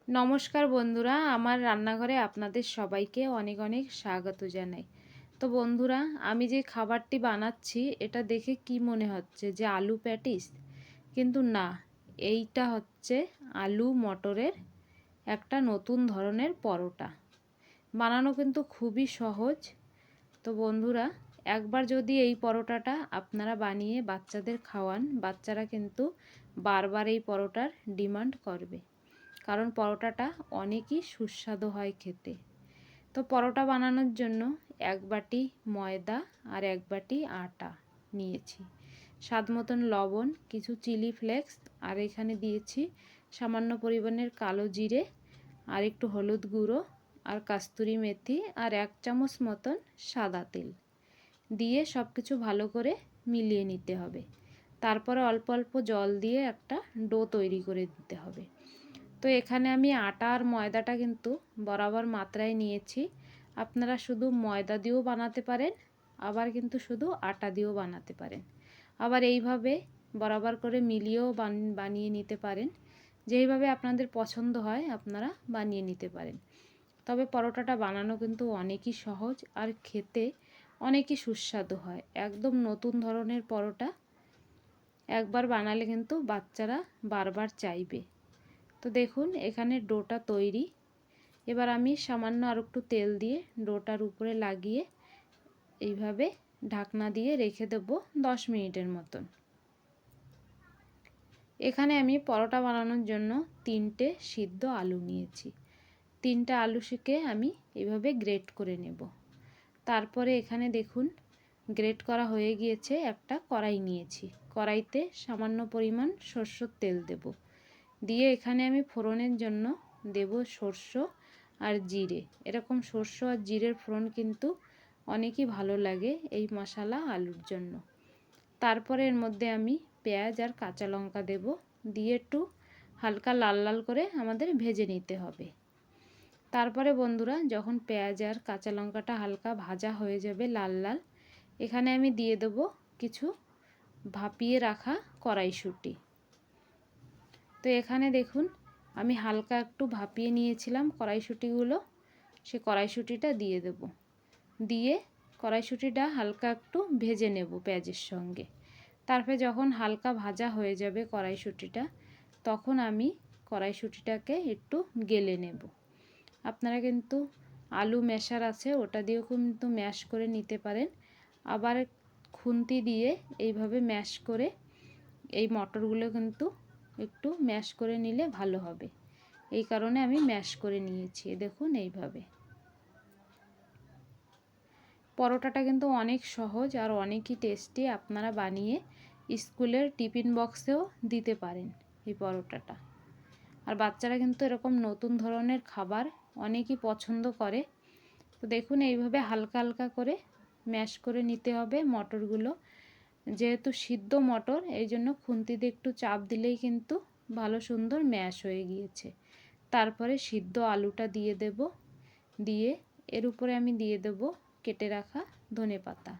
নমস্কার বন্ধুরা, আমার রান্নাঘরে আপনাদের সবাইকে অনেক অনেক স্বাগত জানাই। তো বন্ধুরা, আমি যে খাবারটি বানাচ্ছি এটা দেখে কি মনে হচ্ছে যে আলু প্যাটিস, কিন্তু না, এইটা হচ্ছে আলু মটরের একটা নতুন ধরনের পরোটা। বানানো কিন্তু খুবই সহজ। তো বন্ধুরা, একবার যদি এই পরোটাটা আপনারা বানিয়ে বাচ্চাদের খাওয়ান, বাচ্চারা কিন্তু বারবার এই পরোটার ডিমান্ড করবে, কারণ পরোটাটা অনেকই সুস্বাদু হয় খেতে। তো পরোটা বানানোর জন্য 1 বাটি ময়দা আর 1 বাটি আটা নিয়েছি, স্বাদ মতন লবণ, কিছু চিলি ফ্লেক্স, আর এখানে দিয়েছি সামান্য পরিমাণের কালো জিরে, আর একটু হলুদ গুঁড়ো, আর কাস্তুরি মেথি, আর 1 চামচ মতন সাদা তেল দিয়ে সব কিছু ভালো করে মিলিয়ে নিতে হবে। তারপরে অল্প অল্প জল দিয়ে একটা ডো তৈরি করে দিতে হবে। তো এখানে আমি আটা আর ময়দাটা কিন্তু বরাবর মাত্রায় নিয়েছি। আপনারা শুধু ময়দা দিয়েও বানাতে পারেন, আবার কিন্তু শুধু আটা দিয়েও বানাতে পারেন, আবার এইভাবে বরাবর করে মিলিয়েও বানিয়ে নিতে পারেন। যেইভাবে আপনাদের পছন্দ হয় আপনারা বানিয়ে নিতে পারেন। তবে পরোটাটা বানানো কিন্তু অনেকই সহজ আর খেতে অনেকই সুস্বাদু হয়। একদম নতুন ধরনের পরোটা, একবার বানালে কিন্তু বাচ্চারা বারবার চাইবে। তো দেখুন এখানে ডোটা তৈরি। এবার আমি সামান্য আর একটু তেল দিয়ে ডোটার উপরে লাগিয়ে এইভাবে ঢাকনা দিয়ে রেখে দেব 10 মিনিটের মতন। এখানে আমি পরোটা বানানোর জন্য 3টে সিদ্ধ আলু নিয়েছি। 3টা আলুকে আমি এইভাবে গ্রেট করে নেব। তারপরে এখানে দেখুন গ্রেট করা হয়ে গিয়েছে। একটা কড়াই নিয়েছি, কড়াইতে সামান্য পরিমাণ সরষের তেল দেব, দিয়ে এখানে আমি ফোড়নের জন্য দেব সরষে আর জিরে। এরকম সরষে আর জিরের ফোড়ন কিন্তু অনেকই ভালো লাগে এই মশলা আলুর জন্য। তারপরে এর মধ্যে আমি পেঁয়াজ আর কাঁচা লঙ্কা দেব, দিয়ে একটু হালকা লাল লাল করে আমাদের ভেজে নিতে হবে। তারপরে বন্ধুরা, যখন পেঁয়াজ আর কাঁচা লঙ্কাটা হালকা ভাজা হয়ে যাবে লাল লাল, এখানে আমি দিয়ে দেব কিছু ভাপিয়ে রাখা কড়াইশুঁটি। তো এখানে দেখুন আমি হালকা একটু ভাপিয়ে নিয়েছিলাম কড়াইশুঁটিগুলো, সে কড়াইশুঁটিটা দিয়ে দেব, দিয়ে কড়াইশুঁটিটা হালকা একটু ভেজে নেব পেঁয়াজের সঙ্গে। তারপরে যখন হালকা ভাজা হয়ে যাবে কড়াইশুঁটিটা, তখন আমি কড়াইশুঁটিটাকে একটু গেলে নেব। আপনারা কিন্তু আলু ম্যাশার আছে, ওটা দিয়েও কিন্তু ম্যাশ করে নিতে পারেন। আবার খুন্তি দিয়ে এইভাবে ম্যাশ করে এই মটরগুলো কিন্তু একটু ম্যাশ করে নিলে ভালো হবে। এই কারণে আমি ম্যাশ করে নিয়েছি। দেখুন এইভাবে। পরোটাটা কিন্তু অনেক সহজ আর অনেকই টেস্টি। আপনারা বানিয়ে স্কুলের টিফিন বক্সেও দিতে পারেন এই পরোটাটা। আর বাচ্চারা কিন্তু এরকম নতুন ধরনের খাবার অনেকই পছন্দ করে। তো দেখুন এইভাবে হালকা হালকা করে ম্যাশ করে নিতে হবে মটরগুলো। যেহেতু সিদ্ধ মটর, এই জন্য খুন্তিতে একটু চাপ দিলেই কিন্তু ভালো সুন্দর ম্যাশ হয়ে গিয়েছে। তারপরে সিদ্ধ আলুটা দিয়ে দেব, দিয়ে এর উপরে আমি দিয়ে দেব কেটে রাখা ধনেপাতা।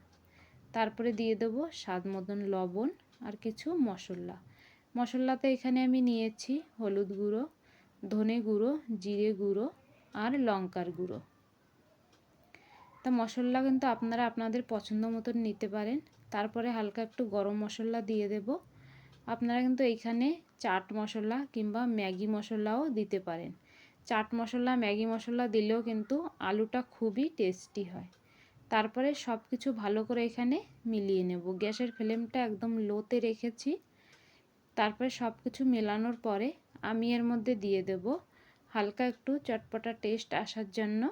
তারপরে দিয়ে দেব স্বাদ মতন লবণ আর কিছু মশলা। মশলাতে এখানে আমি নিয়েছি হলুদ গুঁড়ো, ধনে গুঁড়ো, জিরে গুঁড়ো আর লঙ্কার গুঁড়ো। তা মশলা কিন্তু আপনারা আপনাদের পছন্দ মতন নিতে পারেন। তারপরে হালকা একটু গরম মশলা দিয়ে দেব। আপনারা কিন্তু এইখানে চাট মশলা কিংবা ম্যাগি মশলাও দিতে পারেন। চাট মশলা, ম্যাগি মশলা দিলেও কিন্তু আলুটা খুবই টেস্টি হয়। তারপরে সব কিছু ভালো করে এখানে মিলিয়ে নেব। গ্যাসের ফ্লেমটা একদম লোতে রেখেছি। তারপরে সব কিছু মেলানোর পরে আমি এর মধ্যে দিয়ে দেব হালকা একটু চটপটা টেস্ট আসার জন্য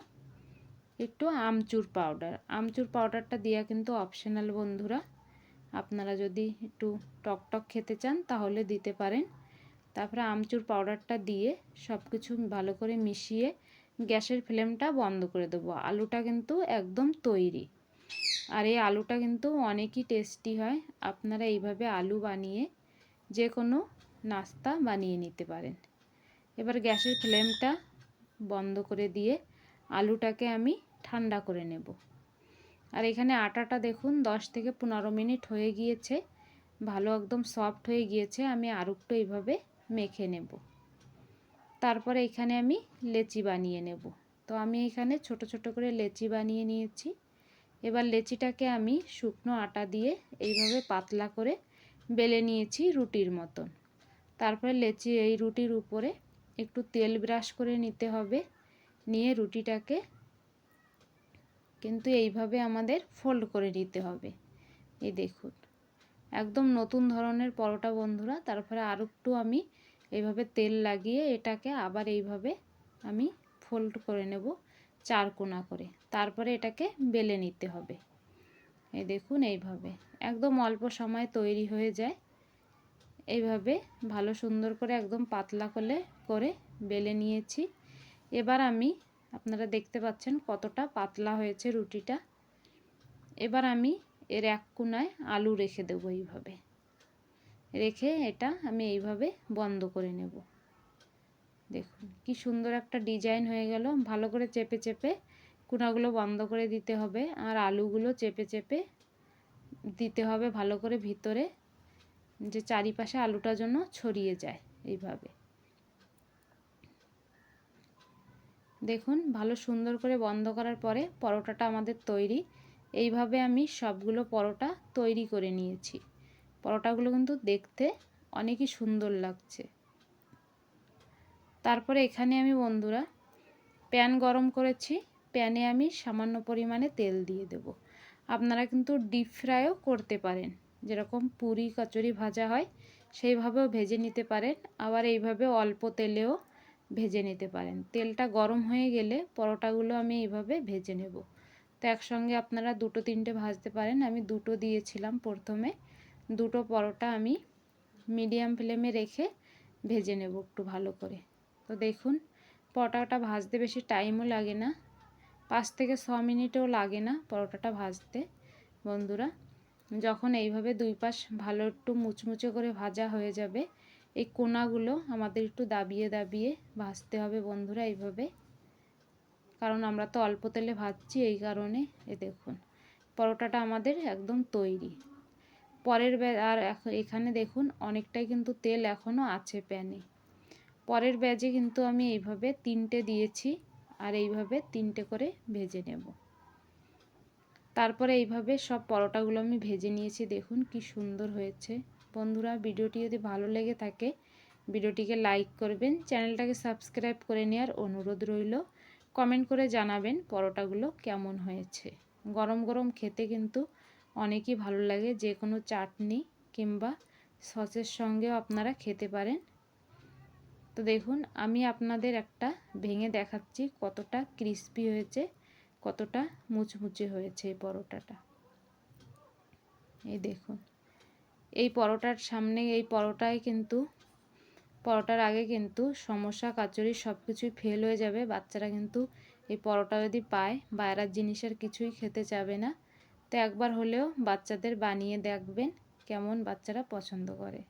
একটু আমচুর পাউডার। আমচুর পাউডারটা দেওয়া কিন্তু অপশনাল বন্ধুরা, আপনারা যদি একটু টকটক খেতে চান তাহলে দিতে পারেন। তারপরে আমচুর পাউডারটা দিয়ে সব কিছু ভালো করে মিশিয়ে গ্যাসের ফ্লেমটা বন্ধ করে দেবো। আলুটা কিন্তু একদম তৈরি। আর এই আলুটা কিন্তু অনেকই টেস্টি হয়। আপনারা এইভাবে আলু বানিয়ে যে কোনো নাস্তা বানিয়ে নিতে পারেন। এবার গ্যাসের ফ্লেমটা বন্ধ করে দিয়ে আলুটাকে আমি ঠান্ডা করে নেব। আর এখানে আটাটা দেখুন 10 থেকে 15 মিনিট হয়ে গিয়েছে, ভালো একদম সফট হয়ে গিয়েছে। আমি আর একটু এইভাবে মেখে নেব। তারপরে এখানে আমি লেচি বানিয়ে নেব। তো আমি এখানে ছোট ছোট করে লেচি বানিয়ে নিয়েছি। এবার লেচিটাকে আমি শুকনো আটা দিয়ে এইভাবে পাতলা করে বেলে নিয়েছি রুটির মতন। তারপরে এই রুটির উপরে একটু তেল ব্রাশ করে নিতে হবে। নিয়ে রুটিটাকে কিন্তু এইভাবে আমাদের ফোল্ড করে নিতে হবে। এই দেখুন, একদম নতুন ধরনের পরোটা বন্ধুরা। তারপরে আর একটু আমি এইভাবে তেল লাগিয়ে এটাকে আবার এইভাবে আমি ফোল্ড করে নেব 4 কোণা করে। তারপরে এটাকে বেলে নিতে হবে। এই দেখুন, এইভাবে একদম অল্প সময় তৈরি হয়ে যায়। এইভাবে ভালো সুন্দর করে একদম পাতলা করে বেলে নিয়েছি। এবার আমি, আপনারা দেখতে পাচ্ছেন কতটা পাতলা হয়েছে রুটিটা। এবার আমি এর এক কোণায় আলু রেখে দেবো। এইভাবে রেখে এটা আমি এইভাবে বন্ধ করে নেব। দেখুন কি সুন্দর একটা ডিজাইন হয়ে গেল। ভালো করে চেপে চেপে কোণাগুলো বন্ধ করে দিতে হবে, আর আলুগুলো চেপে চেপে দিতে হবে ভালো করে ভিতরে, যে চারিপাশে আলুটা যেন ছড়িয়ে যায়। এইভাবে দেখুন, ভালো সুন্দর করে বন্ধ করার পরে পরোটাটা আমাদের তৈরি। এইভাবে আমি সবগুলো পরোটা তৈরি করে নিয়েছি। পরোটাগুলো কিন্তু দেখতে অনেকই সুন্দর লাগছে। তারপরে এখানে আমি বন্ধুরা প্যান গরম করেছি। প্যানে আমি সামান্য পরিমাণে তেল দিয়ে দেব। আপনারা কিন্তু ডিপ ফ্রাইও করতে পারেন, যেরকম পুরি কচুরি ভাজা হয় সেইভাবেও ভেজে নিতে পারেন। আবার এইভাবে অল্প তেলেও ভেজে নিতে পারেন। তেলটা গরম হয়ে গেলে পরোটাগুলো আমি এইভাবে ভেজে নেব। তো একসঙ্গে আপনারা 2-3টে ভাজতে পারেন। আমি 2টো দিয়েছিলাম প্রথমে। 2টো পরোটা আমি মিডিয়াম ফ্লেমে রেখে ভেজে নেব একটু ভালো করে। তো দেখুন, পরোটাটা ভাজতে বেশি টাইমও লাগে না, 5 থেকে 6 মিনিটও লাগে না পরোটাটা ভাজতে বন্ধুরা। যখন এইভাবে দুই পাশ ভালো একটু মুচমুচে করে ভাজা হয়ে যাবে, এই কোণাগুলো আমাদের একটু দাবিয়ে দাবিয়ে ভাজতে হবে বন্ধুরা এইভাবে, কারণ আমরা তো অল্প তেলে ভাজছি এই কারণে। দেখুন পরোটাটা আমাদের একদম তৈরি। আর এখানে দেখুন অনেকটাই কিন্তু তেল এখনও আছে প্যানে। পরের ব্যাচে কিন্তু আমি এইভাবে 3টে দিয়েছি, আর এইভাবে 3টে করে ভেজে নেব। তারপরে এইভাবে সব পরোটাগুলো আমি ভেজে নিয়েছি। দেখুন কি সুন্দর হয়েছে বন্ধুরা। ভিডিওটি যদি ভালো লেগে থাকে ভিডিওটিকে লাইক করবেন, চ্যানেলটাকে সাবস্ক্রাইব করে নেওয়ার অনুরোধ রইল। কমেন্ট করে জানাবেন পরোটাগুলো কেমন হয়েছে। গরম গরম খেতে কিন্তু অনেকই ভালো লাগে, যে কোনো চাটনি কিংবা সসের সঙ্গেও আপনারা খেতে পারেন। তো দেখুন আমি আপনাদের একটা ভেঙে দেখাচ্ছি কতটা ক্রিস্পি হয়েছে, কতটা মুচমুচে হয়েছে এই পরোটাটা। এই দেখুন, এই পরোটার সামনে, এই পরোটার আগে কিন্তু সমোসা কাচুরি সব কিছুই ফেল হয়ে যাবে। বাচ্চারা কিন্তু এই পরোটা যদি পায় বাইরের জিনিসের কিছুই খেতে চাবে না। তো একবার হলেও বাচ্চাদের বানিয়ে দেখবেন কেমন বাচ্চারা পছন্দ করে।